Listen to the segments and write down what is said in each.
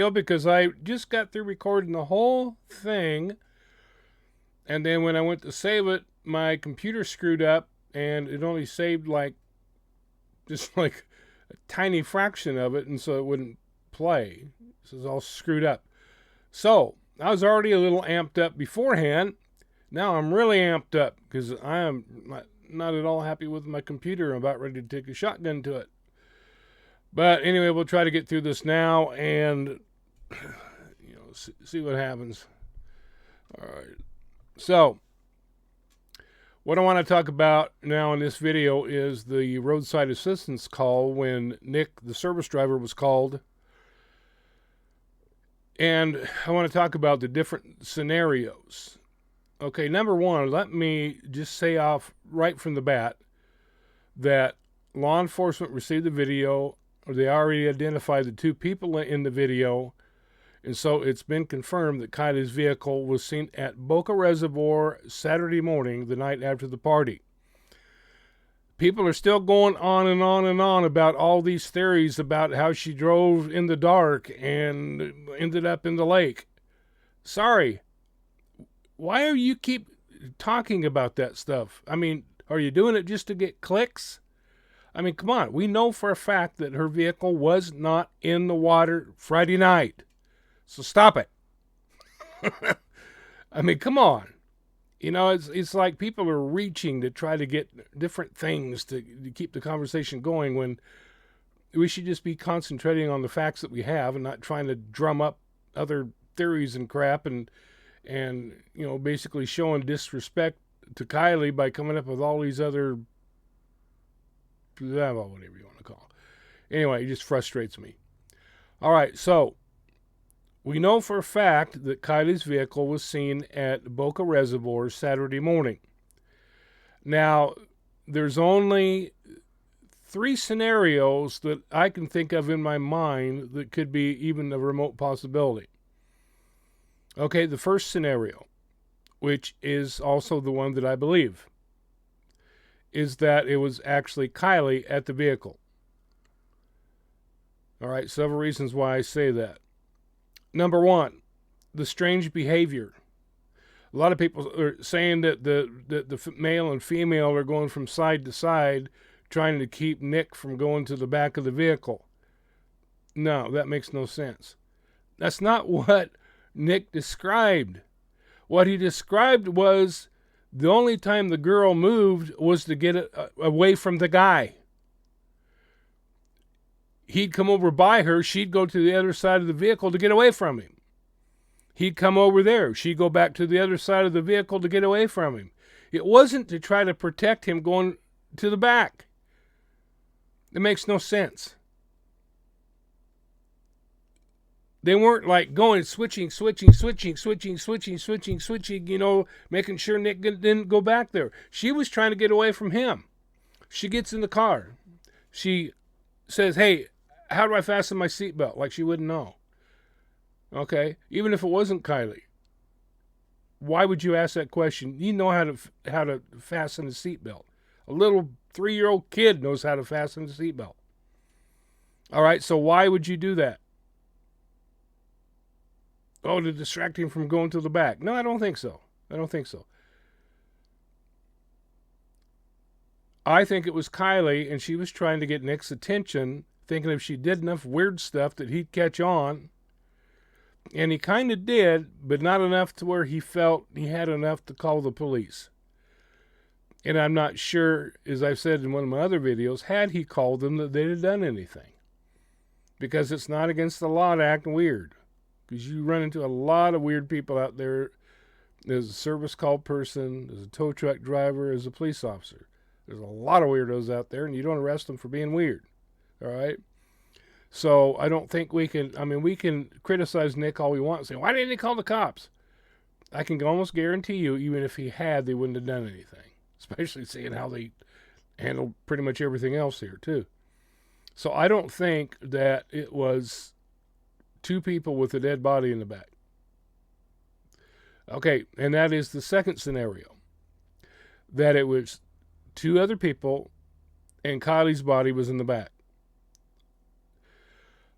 video because I just got through recording the whole thing. And then when I went to save it, my computer screwed up and it only saved just like a tiny fraction of it. And so it wouldn't play. So it was all screwed up. So I was already a little amped up beforehand. Now I'm really amped up because I am not at all happy with my computer. I'm about ready to take a shotgun to it. But anyway, we'll try to get through this now and see what happens. All right. So what I want to talk about now in this video is the roadside assistance call when Nick, the service driver, was called. And I want to talk about the different scenarios. Okay, number one, let me just say off right from the bat that law enforcement received the video, or they already identified the two people in the video, and so it's been confirmed that Kiely's vehicle was seen at Boca Reservoir Saturday morning, the night after the party. People are still going on and on and on about all these theories about how she drove in the dark and ended up in the lake. Sorry. Why do you keep talking about that stuff? I mean, are you doing it just to get clicks? I mean, come on. We know for a fact that her vehicle was not in the water Friday night. So stop it. I mean, come on. You know, it's like people are reaching to try to get different things to keep the conversation going when we should just be concentrating on the facts that we have and not trying to drum up other theories and crap and basically showing disrespect to Kiely by coming up with all these other, whatever you want to call it. Anyway, it just frustrates me. All right, so we know for a fact that Kiely's vehicle was seen at Boca Reservoir Saturday morning. Now, there's only 3 scenarios that I can think of in my mind that could be even a remote possibility. Okay, the first scenario, which is also the one that I believe, is that it was actually Kiely at the vehicle. All right, several reasons why I say that. Number one, the strange behavior. A lot of people are saying that the male and female are going from side to side, trying to keep Nick from going to the back of the vehicle. No, that makes no sense. That's not what Nick described. What he described was the only time the girl moved was to get away from the guy. He'd come over by her. She'd go to the other side of the vehicle to get away from him. He'd come over there. She'd go back to the other side of the vehicle to get away from him. It wasn't to try to protect him going to the back. It makes no sense. They weren't like going, switching, making sure Nick didn't go back there. She was trying to get away from him. She gets in the car. She says, hey, how do I fasten my seatbelt? Like she wouldn't know. Okay? Even if it wasn't Kiely. Why would you ask that question? You know how to fasten a seatbelt. A little 3-year-old kid knows how to fasten a seatbelt. All right, so why would you do that? Oh, to distract him from going to the back. No, I don't think so. I think it was Kiely, and she was trying to get Nick's attention, thinking if she did enough weird stuff that he'd catch on. And he kind of did, but not enough to where he felt he had enough to call the police. And I'm not sure, as I've said in one of my other videos, had he called them, that they'd have done anything. Because it's not against the law to act weird. Because you run into a lot of weird people out there as a service call person, as a tow truck driver, as a police officer. There's a lot of weirdos out there, and you don't arrest them for being weird. All right? So I don't think we can criticize Nick all we want and say, why didn't he call the cops? I can almost guarantee you, even if he had, they wouldn't have done anything. Especially seeing how they handled pretty much everything else here, too. So I don't think that it was 2 people with a dead body in the back. Okay, and that is the second scenario. That it was 2 other people and Kiely's body was in the back.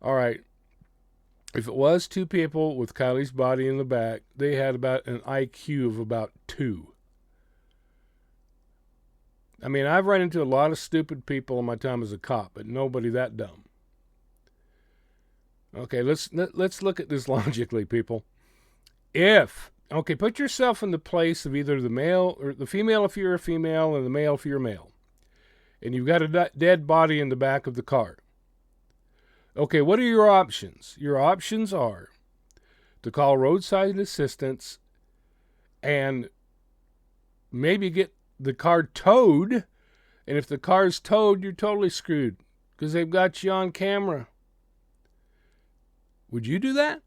All right. If it was two people with Kiely's body in the back, they had about an IQ of about 2. I mean, I've run into a lot of stupid people in my time as a cop, but nobody that dumb. Okay, let's look at this logically, people. Put yourself in the place of either the male or the female if you're a female and the male if you're a male. And you've got a dead body in the back of the car. Okay, what are your options? Your options are to call roadside assistance and maybe get the car towed. And if the car's towed, you're totally screwed because they've got you on camera. Would you do that?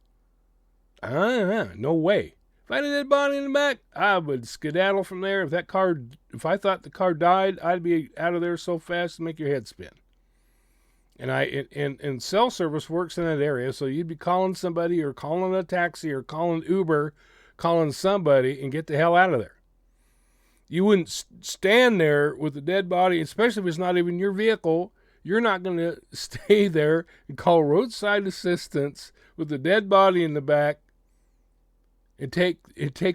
No way. If I had a dead body in the back, I would skedaddle from there. If I thought the car died, I'd be out of there so fast to make your head spin. And cell service works in that area, so you'd be calling somebody or calling a taxi or calling Uber, calling somebody and get the hell out of there. You wouldn't stand there with a dead body, especially if it's not even your vehicle. You're not going to stay there and call roadside assistance with a dead body in the back and take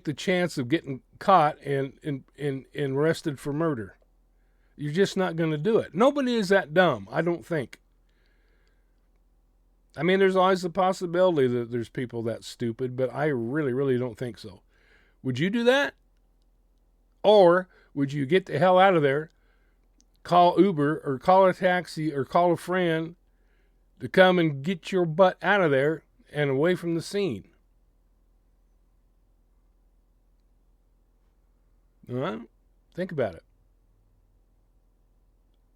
the chance of getting caught and arrested for murder. You're just not going to do it. Nobody is that dumb, I don't think. I mean, there's always the possibility that there's people that stupid, but I really, really don't think so. Would you do that? Or would you get the hell out of there, call Uber or call a taxi or call a friend to come and get your butt out of there and away from the scene? All right? Think about it.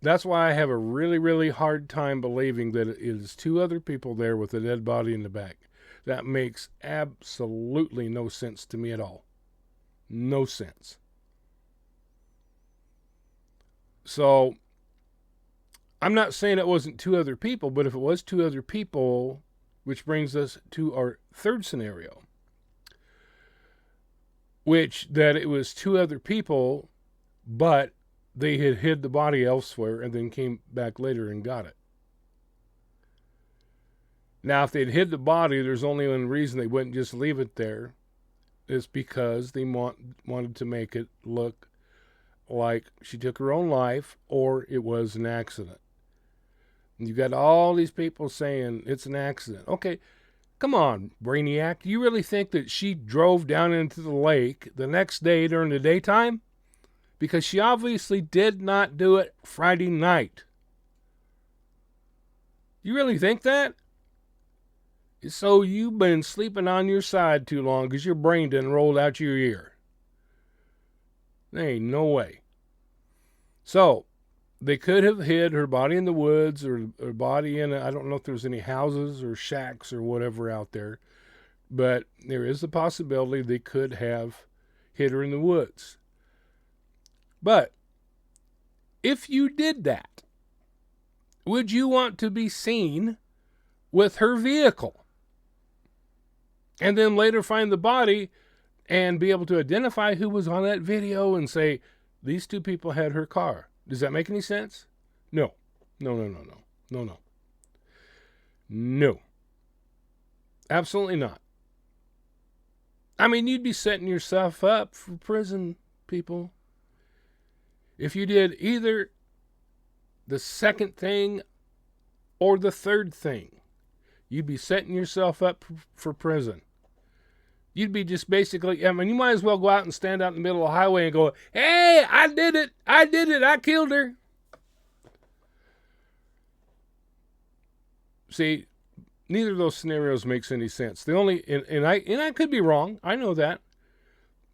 That's why I have a really, really hard time believing that it is two other people there with a dead body in the back. That makes absolutely no sense to me at all. No sense. So, I'm not saying it wasn't two other people, but if it was two other people, which brings us to our third scenario, which that it was two other people, but they had hid the body elsewhere and then came back later and got it. Now, if they'd hid the body, there's only one reason they wouldn't just leave it there. It's because they wanted to make it look like she took her own life or it was an accident. And you got all these people saying it's an accident. Okay, come on, Brainiac. Do you really think that she drove down into the lake the next day during the daytime? Because she obviously did not do it Friday night. You really think that? So you've been sleeping on your side too long because your brain didn't roll out your ear. There ain't no way. So, they could have hid her body in the woods or body in, I don't know if there's any houses or shacks or whatever out there, but there is a possibility they could have hid her in the woods. But if you did that, would you want to be seen with her vehicle? And then later find the body and be able to identify who was on that video and say, these two people had her car. Does that make any sense? No. No. Absolutely not. I mean, you'd be setting yourself up for prison, people. If you did either the second thing or the third thing, you'd be setting yourself up for prison. You'd be just basically, I mean, you might as well go out and stand out in the middle of the highway and go, hey, I did it, I killed her. See, neither of those scenarios makes any sense. The only, and I could be wrong, I know that,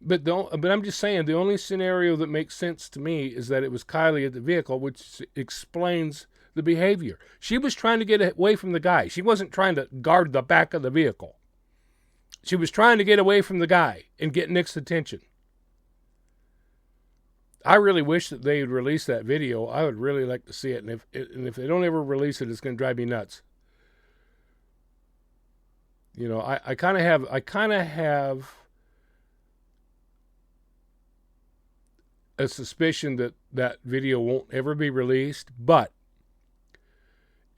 but I'm just saying the only scenario that makes sense to me is that it was Kiely at the vehicle, which explains the behavior. She was trying to get away from the guy. She wasn't trying to guard the back of the vehicle. She was trying to get away from the guy and get Nick's attention. I really wish that they would release that video. I would really like to see it. And if they don't ever release it, it's going to drive me nuts. You know, I kind of have a suspicion that video won't ever be released. But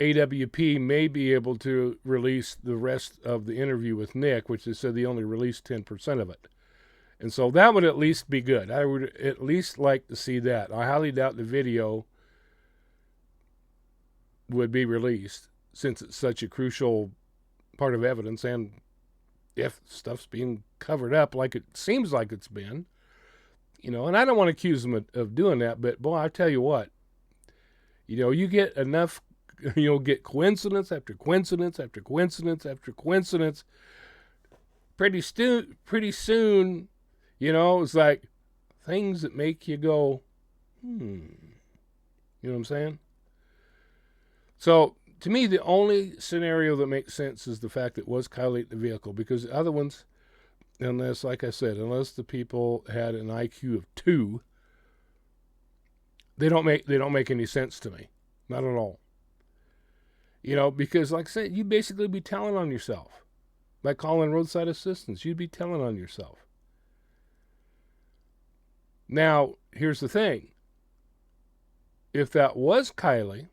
AWP may be able to release the rest of the interview with Nick, which they said they only released 10% of it. And so that would at least be good. I would at least like to see that. I highly doubt the video would be released since it's such a crucial part of evidence, and if stuff's being covered up like it seems like it's been, and I don't want to accuse them of doing that, but boy, I tell you what, you get enough, get coincidence after coincidence after coincidence after coincidence. Pretty soon, it's like things that make you go, You know what I'm saying? So, to me, the only scenario that makes sense is the fact that it was Kiely at the vehicle, because the other ones, unless, like I said, unless the people had an IQ of 2, they don't make any sense to me. Not at all. Because like I said, you basically be telling on yourself. By calling roadside assistance, you'd be telling on yourself. Now, here's the thing. If that was Kiely,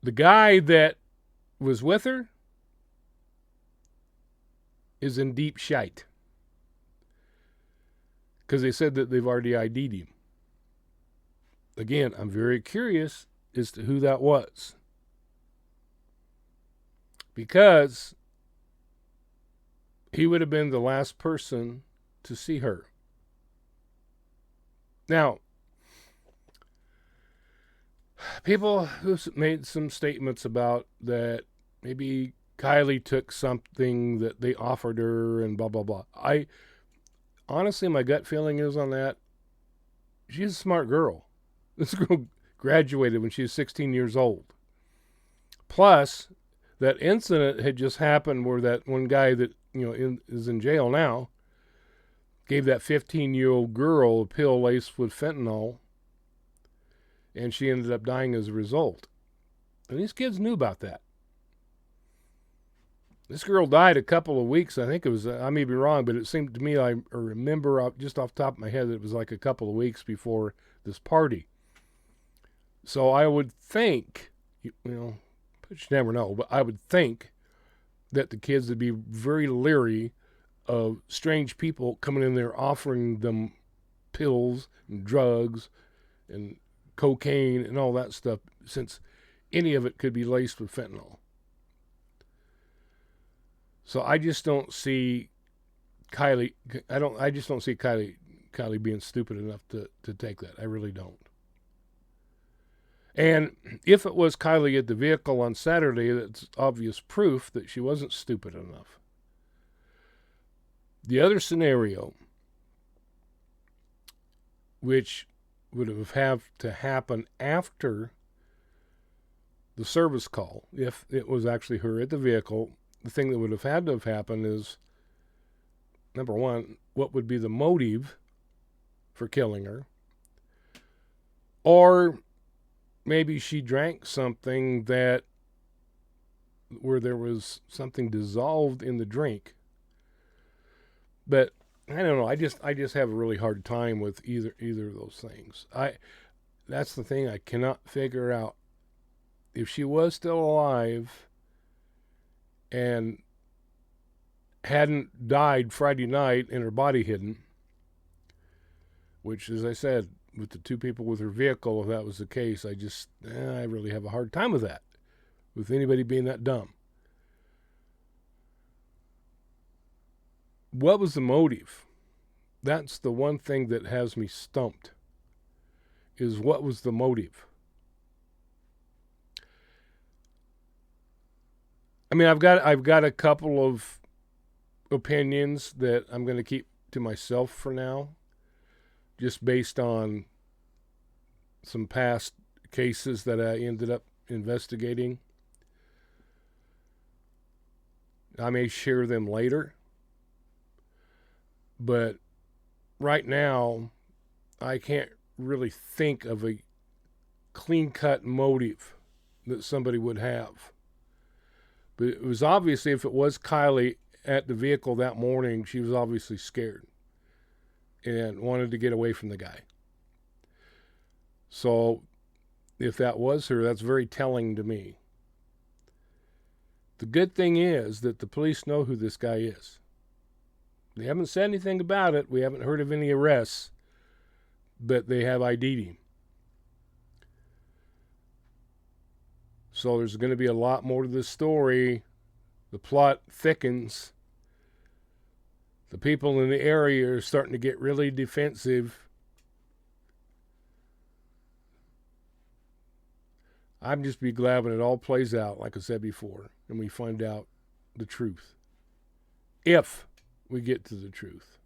the guy that was with her is in deep shite. Because they said that they've already ID'd him. Again, I'm very curious as to who that was. Because he would have been the last person to see her. Now, people who've made some statements about that maybe Kiely took something that they offered her and blah, blah, blah. Honestly, my gut feeling is on that, she's a smart girl. This girl graduated when she was 16 years old. Plus, that incident had just happened where that one guy that, is in jail now gave that 15-year-old girl a pill laced with fentanyl, and she ended up dying as a result. And these kids knew about that. This girl died a couple of weeks, I think it was, I may be wrong, but it seemed to me, I remember just off the top of my head that it was like a couple of weeks before this party. So I would think, but you never know, but I would think that the kids would be very leery of strange people coming in there offering them pills and drugs and cocaine and all that stuff, since any of it could be laced with fentanyl. So I just don't see Kiely. I just don't see Kiely being stupid enough to take that. I really don't. And if it was Kiely at the vehicle on Saturday, that's obvious proof that she wasn't stupid enough. The other scenario, which would have to happen after the service call, if it was actually her at the vehicle, the thing that would have had to have happened is, number one, what would be the motive for killing her? Or maybe she drank something where there was something dissolved in the drink. But I don't know. I just have a really hard time with either of those things. That's the thing I cannot figure out. If she was still alive and hadn't died Friday night and her body hidden, which, as I said, with the 2 people with her vehicle, if that was the case, I really have a hard time with that, with anybody being that dumb. What was the motive? That's the one thing that has me stumped, is what was the motive? I mean, I've got a couple of opinions that I'm going to keep to myself for now, just based on some past cases that I ended up investigating. I may share them later, but right now I can't really think of a clean-cut motive that somebody would have. But it was obviously, if it was Kiely at the vehicle that morning, she was obviously scared and wanted to get away from the guy. So if that was her, that's very telling to me. The good thing is that the police know who this guy is. They haven't said anything about it. We haven't heard of any arrests, but they have ID'd him. So there's going to be a lot more to this story. The plot thickens. The people in the area are starting to get really defensive. I'm just be glad when it all plays out, like I said before, and we find out the truth. If we get to the truth.